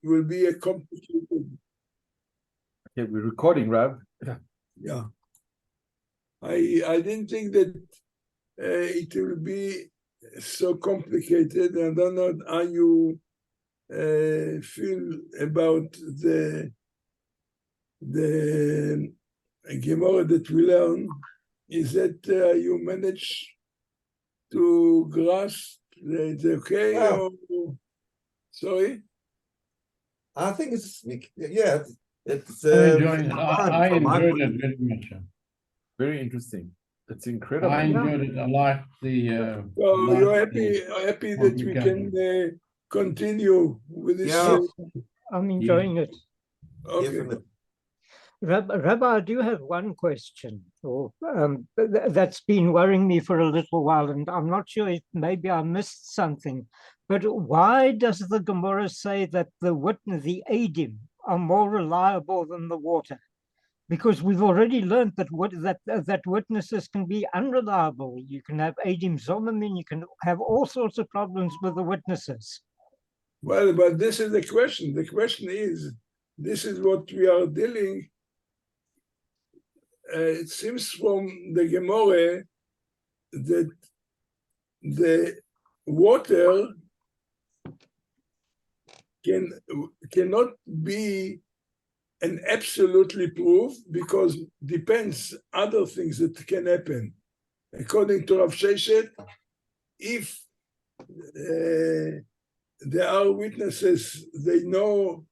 will be a complicated. Okay, we're recording, Rav. Yeah. I didn't think that it will be so complicated. I don't know how you feel about the Gemorra that we learn. Is that you manage to grasp it's okay? Yeah. Or sorry? I think it's it's I'm enjoying it. fine I from my enjoyed point it of view. very much. Very interesting. It's incredible. I enjoyed it. I like the. So I you're like the happy that we can continue with this? Yeah. I'm enjoying it. Okay. Definitely. Rabbi, I do have one question, that's been worrying me for a little while, and I'm not sure if maybe I missed something. But why does the Gemorra say that the Eidim are more reliable than the water? Because we've already learned that witnesses can be unreliable. You can have Eidim Zomim, you can have all sorts of problems with the witnesses. Well, but this is the question. The question is, this is what we are dealing. It seems from the Gemorra that the water cannot be an absolutely proof because depends other things that can happen. According to Rav Sheshet, if there are witnesses, they know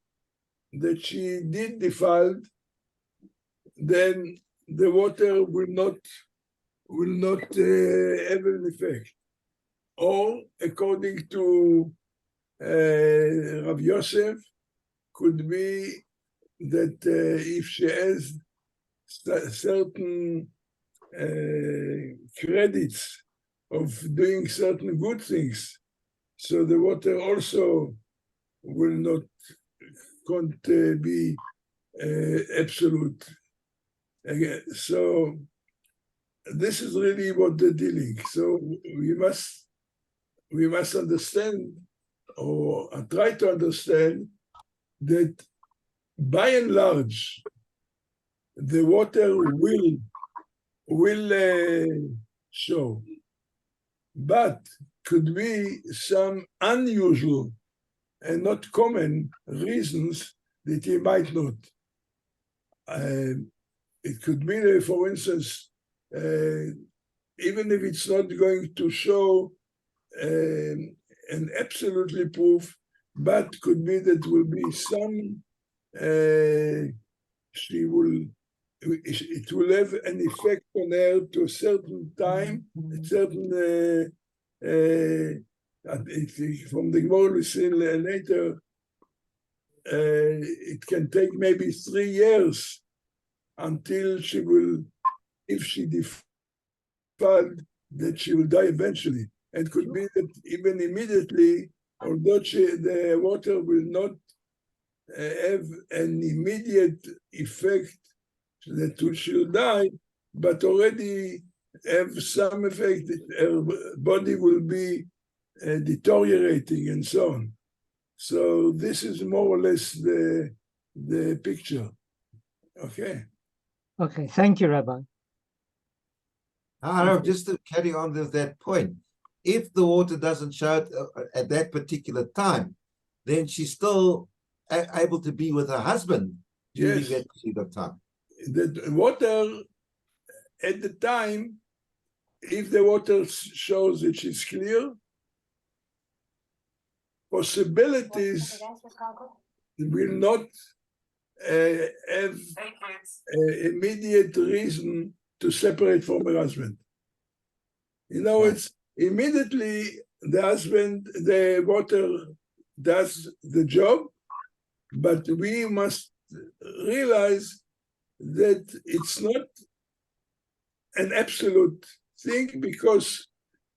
that she did defiled, then the water will not have an effect. Or according to Rav Yosef, could be that if she has certain credits of doing certain good things, so the water also will not can't be absolute. Again, so this is really what they're dealing. So we must understand, or try to understand, that by and large, the water will show, but could be some unusual and not common reasons that he might not. It could be, for instance, even if it's not going to show an absolutely proof, but could be that will be some, it will have an effect on her to a certain time, a certain, from the Gemorra we see later, it can take maybe 3 years until she will, if she defiled, that she will die eventually. And could be that even immediately, although the water will not have an immediate effect that she'll die, but already have some effect, her body will be deteriorating and so on. So this is more or less the picture. Okay. Okay, thank you, Rabbi. Just to carry on with that point, if the water doesn't show at that particular time, then she's still able to be with her husband during that period of time. The water at the time, if the water shows that she's clear, possibilities will not have immediate reason to separate from her husband. You know, it's immediately the water does the job, but we must realize that it's not an absolute thing, because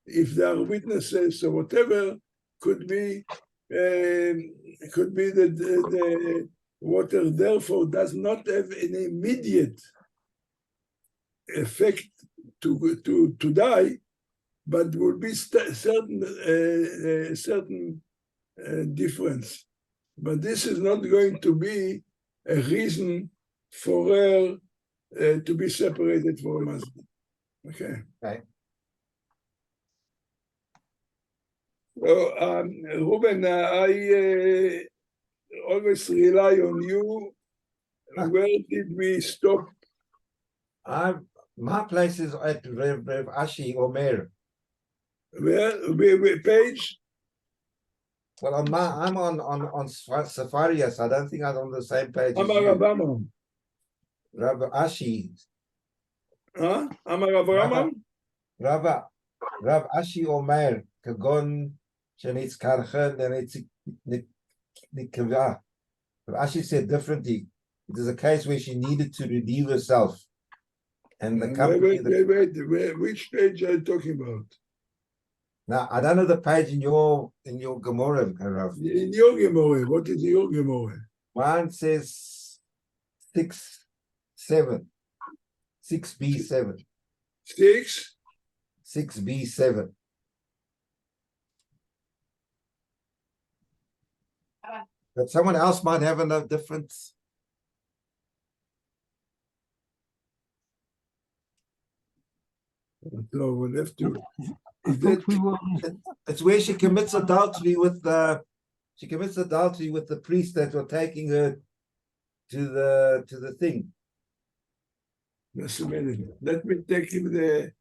if there are witnesses or whatever, could be that the water therefore does not have an immediate effect to die, but will be certain difference. but this is not going to be a reason for her to be separated from her husband. Okay. Okay. So, Ruben, I always rely on you. Where did we stop? My place is at Rev Ashi Omer. Where page? Well, I'm on Safari, so I don't think I'm on the same page as Amar you. Avramam. Rabbi Ashi, Huh? Amar Avramam? Rabbi Ashi Omer, Kagon, Shanitz Karchen, and it's Nikava. Rabbi Ashi said differently. It is a case where she needed to redeem herself. And the company. Wait, which page are you talking about? Now, I don't know the page in your Gemorra, Rav. In your Gemorra, what is your Gemorra? Mine says 6-7. 6b7. 6? 6b7. But someone else might have a different. So we'll have to. I thought we were It's where she commits adultery with the priest that were taking her to the thing. Just a minute. Let me take him the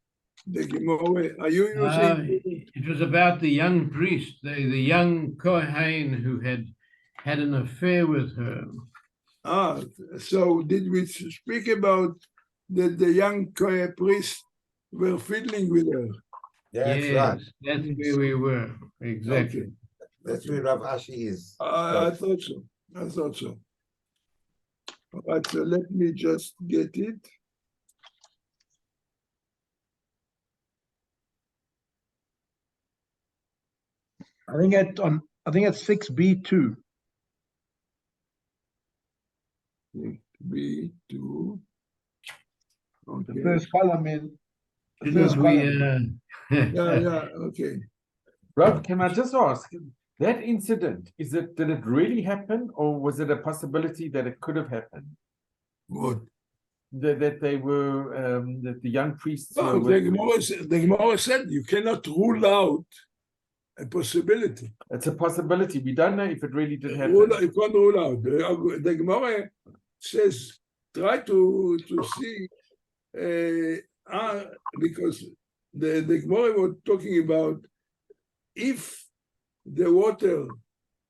Gemorra. Are you using? It was about the young priest, the young Kohen who had an affair with her. So did we speak about that the young priest were fiddling with her? Yeah, Yes, that's right. that's where we were. Exactly. Okay. That's where Rav Ashi is. I thought so. I thought so. All right, so let me just get it. I think it's 6b2. B2. The Okay. first column is the Didn't first we, column. Yeah, okay. Rob, can I just ask, that incident, did it really happen, or was it a possibility that it could have happened? What? That they were, that the young priests No, were the Gemorra said you cannot rule out a possibility. it's a possibility. We don't know if it really did happen. You can't rule out. The Gemorra says try to see because the Gemorra was talking about if the water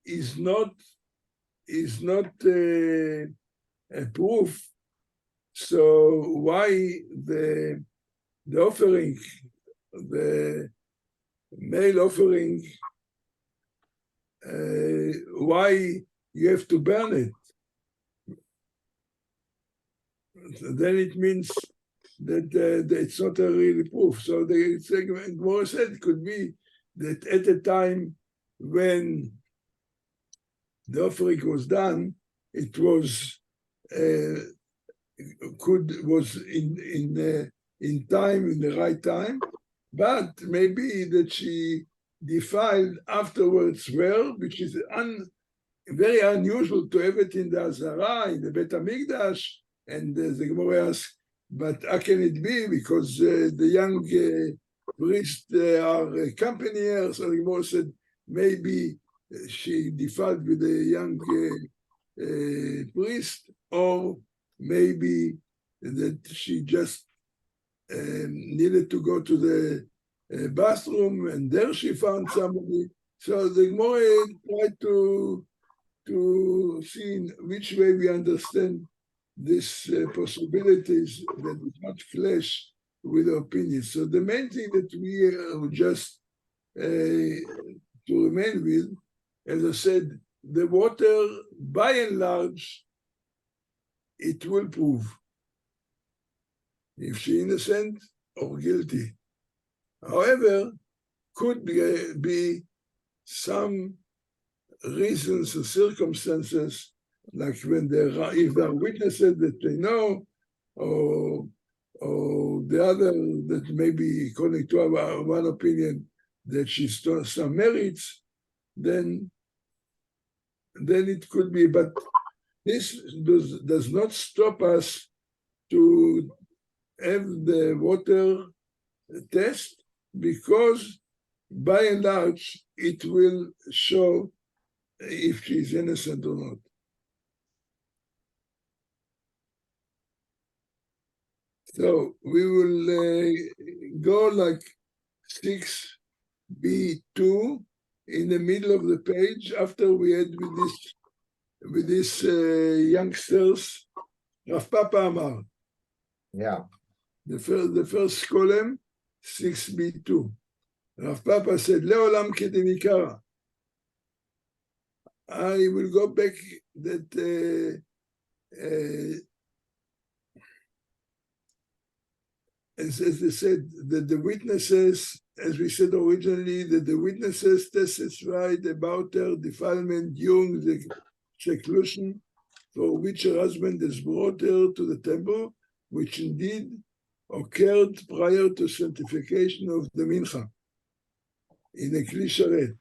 is not a proof, so why the offering, the male offering, why you have to burn it? Then it means that it's not a real proof. So the Gemorra said it could be that at the time when the offering was done, it was in time, in the right time, but maybe that she defiled afterwards well, which is very unusual to have it in the Azara, in the Bet HaMikdash, and the Gemorra asks, but how can it be? Because the young priests are accompanying her, so the Gemorra said, maybe she defiled with the young priest, or maybe that she just needed to go to the bathroom and there she found somebody. So the Gemorra tried to see in which way we understand these possibilities that do not clash with opinions. So the main thing that we are just to remain with, as I said, the water, by and large, it will prove if she's innocent or guilty. However, could be some reasons or circumstances, like when if there are witnesses that they know, or the other that maybe, according to our one opinion, that she's done some merits, then then it could be, but this does not stop us to have the water test, because by and large, it will show if she's innocent or not. So we will go like 6b2 in the middle of the page after we had with this youngsters. Rav Papa Amar, Yeah. the first column, 6b2. Rav Papa said, Leolam kedemikara. I will go back that as they said, that the witnesses, as we said originally, that the witnesses testified about her defilement during the seclusion for which her husband has brought her to the temple, which indeed occurred prior to sanctification of the mincha in a kli sharet.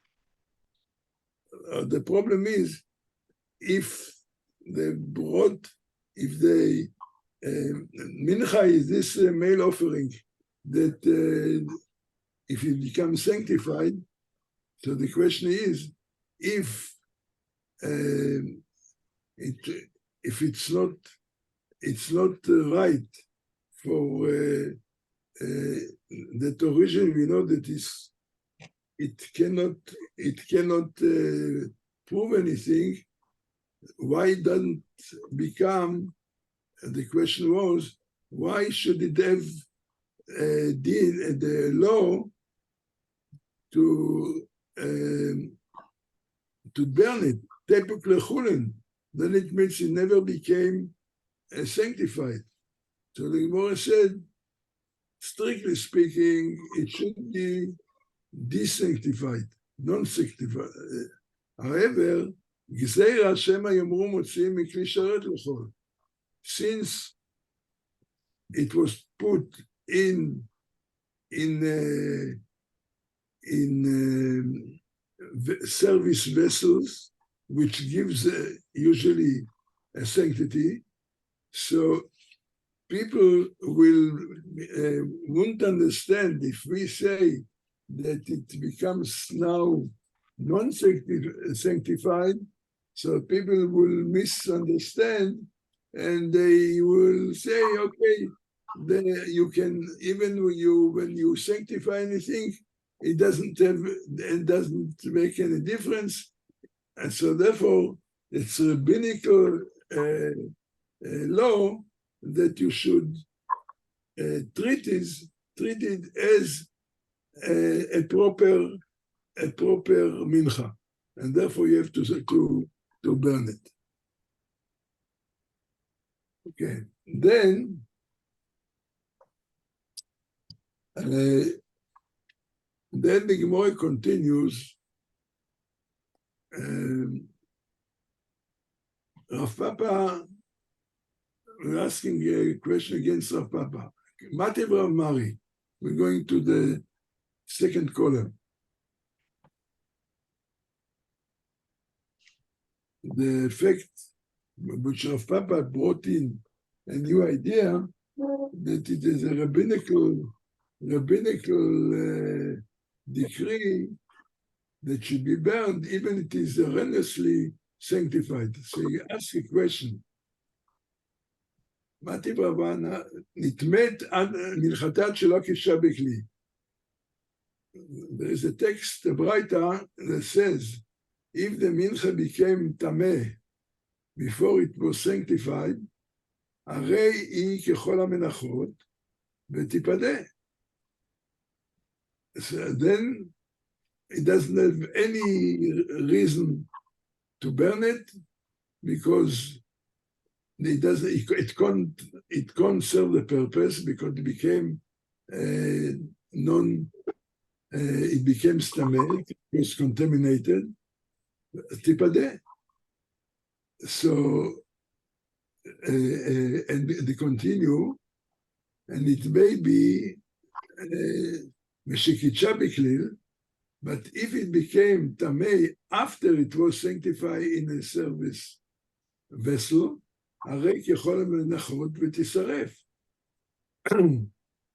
The problem is, if mincha is this male offering that if it becomes sanctified, so the question is, if it's not right for that origin, we know that it cannot prove anything. Why doesn't become? The question was, why should it have the law to burn it? Tepuk lechulin. Then it means it never became sanctified. So the Gemorra said, strictly speaking, it should be desanctified, non-sanctified. However, גזירה שמא יאמרו מוציאים מכלי שרת לכל. Since it was put in service vessels, which gives usually a sanctity, so people won't understand if we say that it becomes now non-sanctified, so people will misunderstand and they will say, okay, then you can, even when you sanctify anything, it doesn't make any difference. And so therefore, it's a rabbinical law that you should treat it as a proper mincha, and therefore you have to burn it. Okay, then the Gemorra continues. Rav Papa, we're asking a question against Rav Papa. Matev Rav Mari. We're going to the second column. The effect which Rav Papa brought in a new idea that it is a rabbinical decree that should be burned, even it is erroneously sanctified. So you ask a question. Mati Bravana, nitmet ad milchatat shelo kisha bekli. There is a text, a Braita, that says, if the mincha became tameh before it was sanctified, הרי היא ככל המנחות ותיפדה. So then it doesn't have any reason to burn it because it can't serve the purpose because it became it became stameh, it was contaminated. Tipade. So and they continue, and it may be Meshikitcha Biklil, But if it became tamei after it was sanctified in a service vessel, הרי ככל המנחות ותשרף.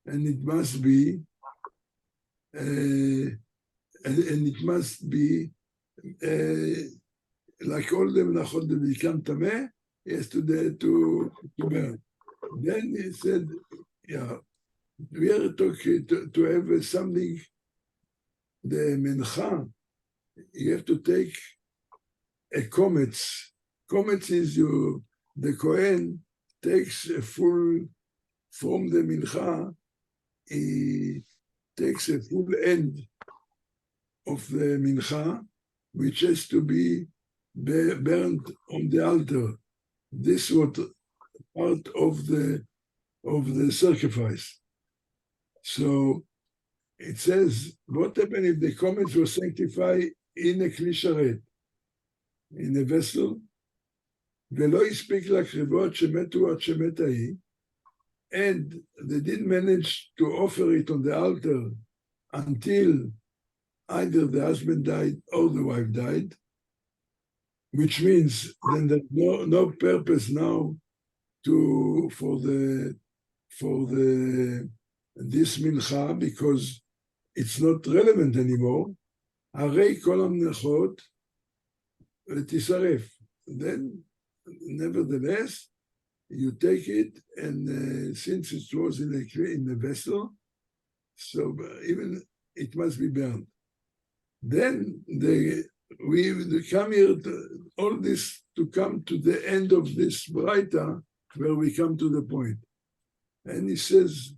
And it must be, and it must be like all the menachot that become tameh, yes, to burn. Then he said, yeah, we are talking to have something, the mencha, you have to take a comets. Comets is the Kohen takes a full, from the mincha, he takes a full end of the mincha, which has to be burned on the altar. This was part of the sacrifice. So it says, what happened if the comets were sanctified in a kli sharet, in a vessel, ולא הספיק להקריבות שמתו עד שמת ההיא, and they didn't manage to offer it on the altar until either the husband died or the wife died, which means then there's no purpose now for this mincha, because it's not relevant anymore. הרי כל המנחות תשרף. Then, nevertheless, you take it, and since it was in the vessel, so even it must be burned. Then we come here, all this to come to the end of this Braita, where we come to the point. And he says,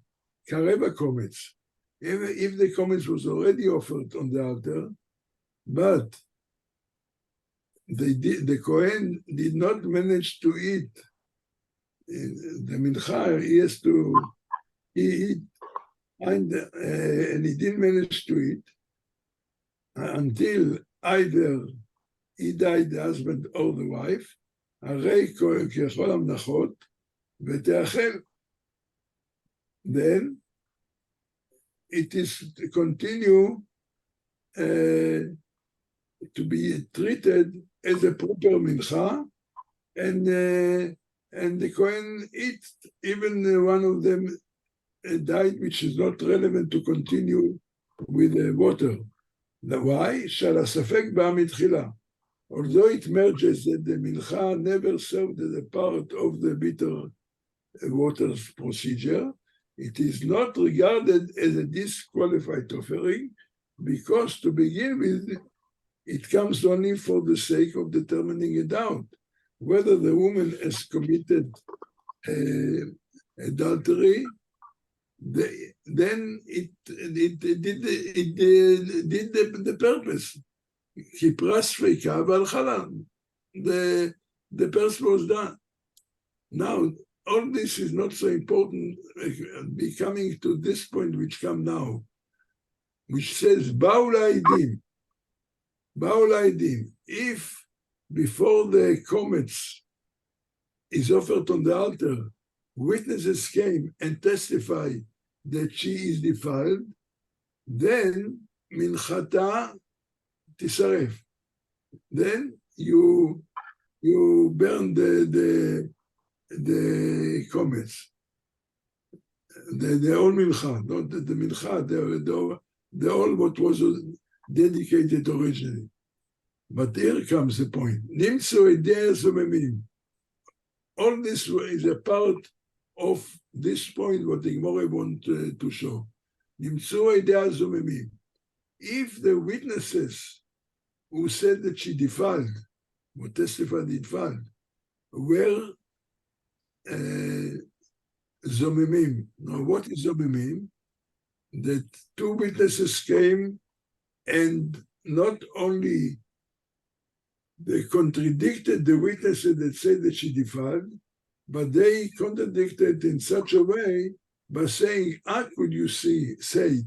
Kareva comets. If the comets was already offered on the altar, but the Kohen did not manage to eat the mincha, he has to eat, and he didn't manage to eat until either he died, the husband or the wife, הרי ככל המנחות ותאכל. Then it is to continue to be treated as a proper mincha, and the Kohen eats, even one of them died, which is not relevant to continue with the water. Why? שעל הספק בא מתחילה. Although it merges that the mincha never served as a part of the bitter waters procedure, it is not regarded as a disqualified offering, because to begin with, it comes only for the sake of determining a doubt whether the woman has committed adultery. Then it did the purpose. The purpose was done. Now, all this is not so important, coming to this point which come now, which says, באו לעדים. If before the comets is offered on the altar, witnesses came and testified that she is defiled, then minchata tisaref. Then you burn the comets, the whole mincha, not the mincha, the whole what was dedicated originally. But here comes the point. Nimtzu edei zomemim. All this is a part of this point, what the Gemorra want to show. Nimtzu edei zomemim. If the witnesses who said that she defiled, who testified defiled, were zomemim. Now, what is zomemim? That two witnesses came, and not only they contradicted the witnesses that said that she defiled, but they contradicted in such a way by saying, how could you say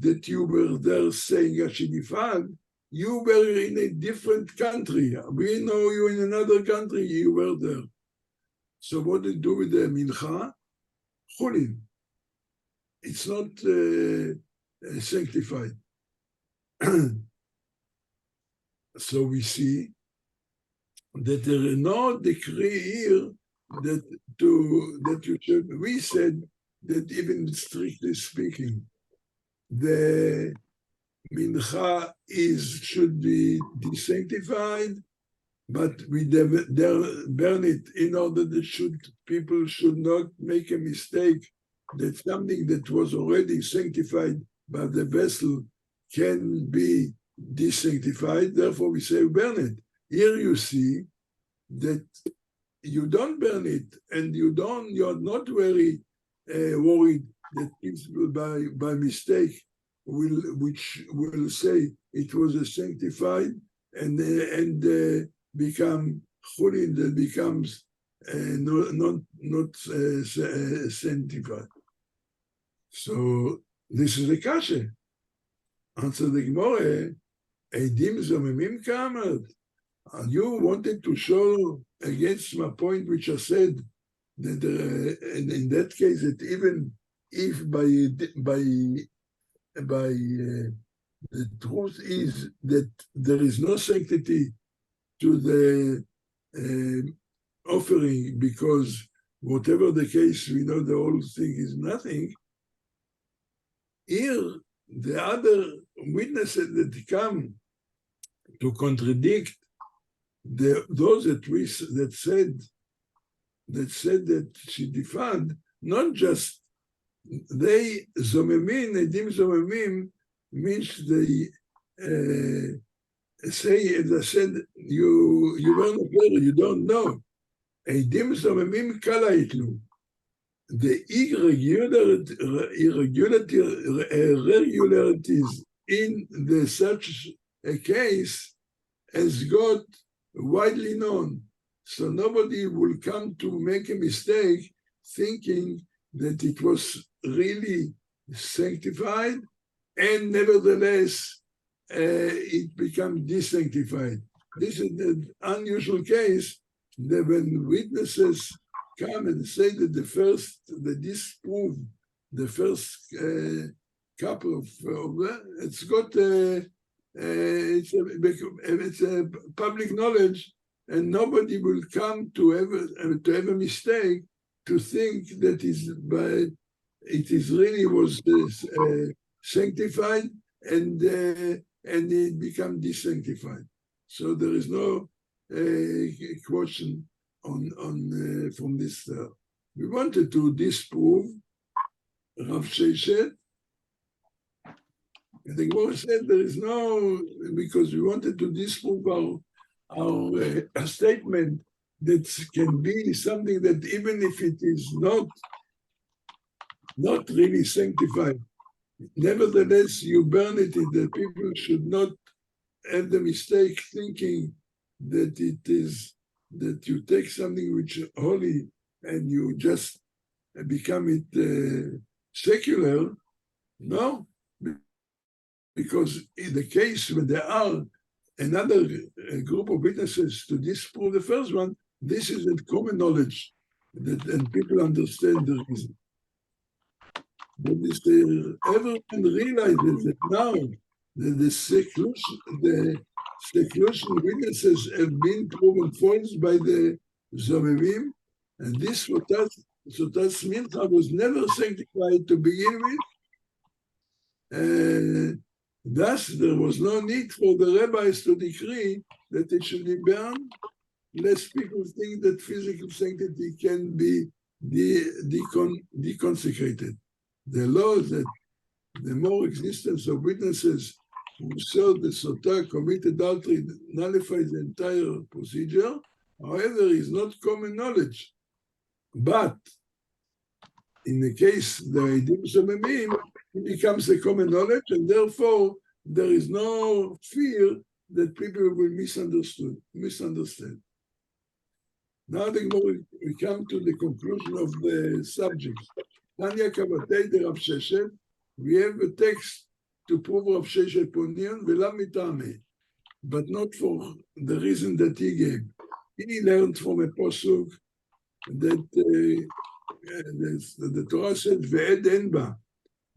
that you were there saying that she defiled? You were in a different country. We know you in another country, you were there. So what do you do with the mincha? Chulin. It's not sanctified. So we see that there is no decree here that you should. We said that even strictly speaking, the mincha should be desanctified, but we burn it in order that people should not make a mistake that something that was already sanctified by the vessel can be desanctified. Therefore, we say burn it. Here you see that you don't burn it, and you're not very worried that people by mistake which will say it was a sanctified and become chulin that becomes not sanctified. So this is the kasha. Answer the Gemorra, Eidim zomemim kamat. You wanted to show against my point, which I said that in that case, that even if the truth is that there is no sanctity to the offering, because whatever the case, we know the whole thing is nothing. Here, the other witnesses that come to contradict those that said that she defiled, not just they zomemim, edim zomemim means they say, as I said, you were not there, you don't know. Edim zomemim kala itlu. The irregularities in such a case has got widely known. So nobody will come to make a mistake thinking that it was really sanctified and nevertheless it becomes desanctified. This is the unusual case that when witnesses come and say that they disprove the first couple of it's got it's a public knowledge, and nobody will come to have a mistake to think that it is really was sanctified and it become desanctified. So there is no question on from this. We wanted to disprove Rav Sheshet, and the Gemorra said there is no, because we wanted to disprove our statement that can be something that even if it is not really sanctified, nevertheless you burn it, that people should not have the mistake thinking that it is that you take something which is holy and you just become it secular. No, because in the case when there are another group of witnesses to disprove the first one, this is a common knowledge and people understand the reason. But everyone realizes that now that the seclusion witnesses have been proven false by the Zomemim, and this Sotah Mincha was never sanctified to begin with. Thus, there was no need for the rabbis to decree that it should be burned, lest people think that physical sanctity can be deconsecrated. The law that the more existence of witnesses who saw the Sotah committed adultery nullifies the entire procedure, however, is not common knowledge. But in the case the Eidim Zomemim, it becomes a common knowledge, and therefore there is no fear that people will misunderstand. Now we come to the conclusion of the subject. Tanya Kavatei de Rav Sheshet, we have a text to prove Rav Sheshet Ponian ve'la mitame, but not for the reason that he gave. He learned from a posuk that the Torah said ve'ed enba.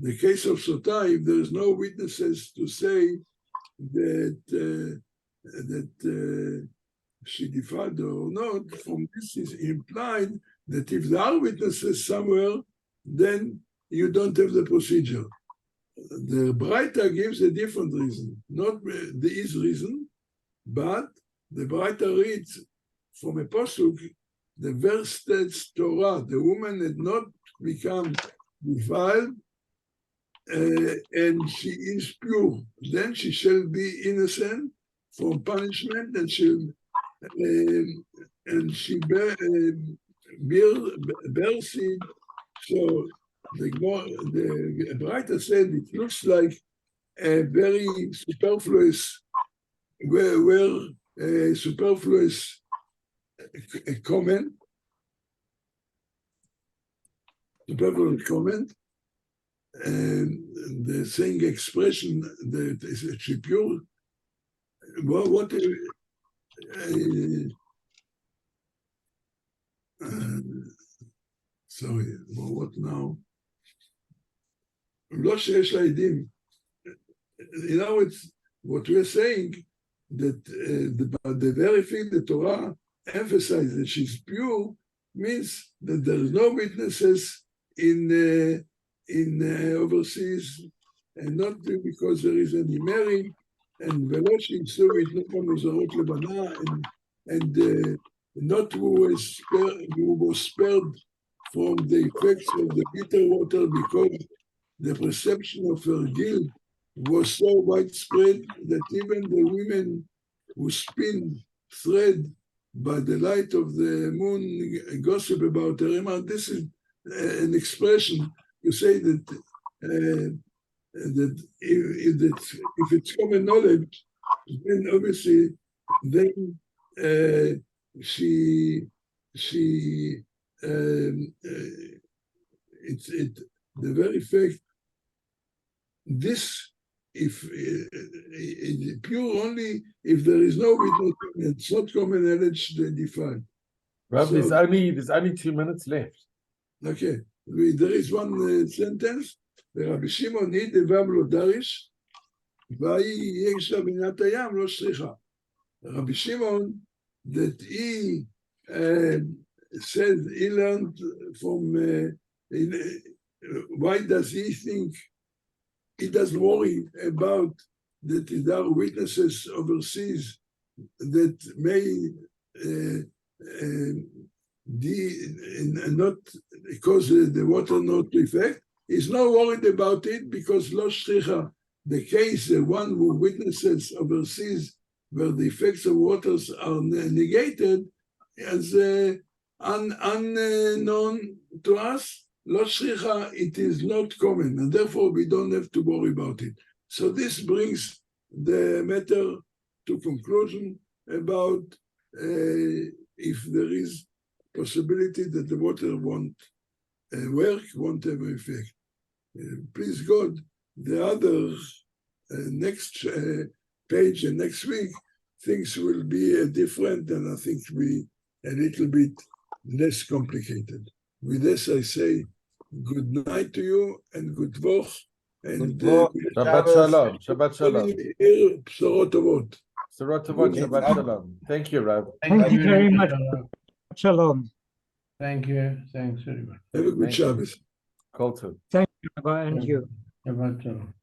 The case of Sotah, if there is no witnesses to say that she defiled or not, from this is implied that if there are witnesses somewhere, then you don't have the procedure. The Breita gives a different reason, not his reason, but the Breita reads from a pasuk, the verse states Torah, the woman had not become defiled, and she is pure. Then she shall be innocent from punishment, and she bear seed. So the Breita said it looks like a very superfluous, superfluous comment. Superfluous comment. And the saying expression that is actually pure. What sorry, what now? לא שיש לה עדים. You know, it's what we're saying, that the very thing the Torah emphasizes that she's pure means that there's no witnesses in overseas, and not because there is any marriage, and ולא שיצאו ויתנו מוזרות לבנה, and not who was spared from the effects of the bitter water because the perception of her guilt was so widespread that even the women who spin thread by the light of the moon gossip about her. This is an expression. You say that if it's common knowledge, then obviously then the very fact this if pure only if there is no witness, it's not common knowledge they define. Rav, So, there's only 2 minutes left. Okay, there is one sentence. ורבי שמעון היא דבב לא דריש, והיא יש לה בינת הים לא שריחה. Rabbi Shimon, that he said he learned from why does he think he doesn't worry about that there are witnesses overseas that may not cause the water not to effect. He's not worried about it because lo shricha, the case, the one who witnesses overseas where the effects of waters are negated as unknown to us, lo shricha, it is not common, and therefore we don't have to worry about it. So this brings the matter to conclusion about if there is possibility that the water won't work, won't have an effect. Please God, the other next page and next week, things will be different, and I think be a little bit less complicated. With this, I say good night to you and good Voch. And Shabbat shalom. Shabbat shalom. בשורות טובות. Bשוrat tovot. Shabbat shalom. Thank you, Rav. Thank you very much. Shalom. Thank you. Thanks very much. Have a good Thank you. Shabbos. Kol tov. Thank you, Rabbi, and you. Shabbat shalom.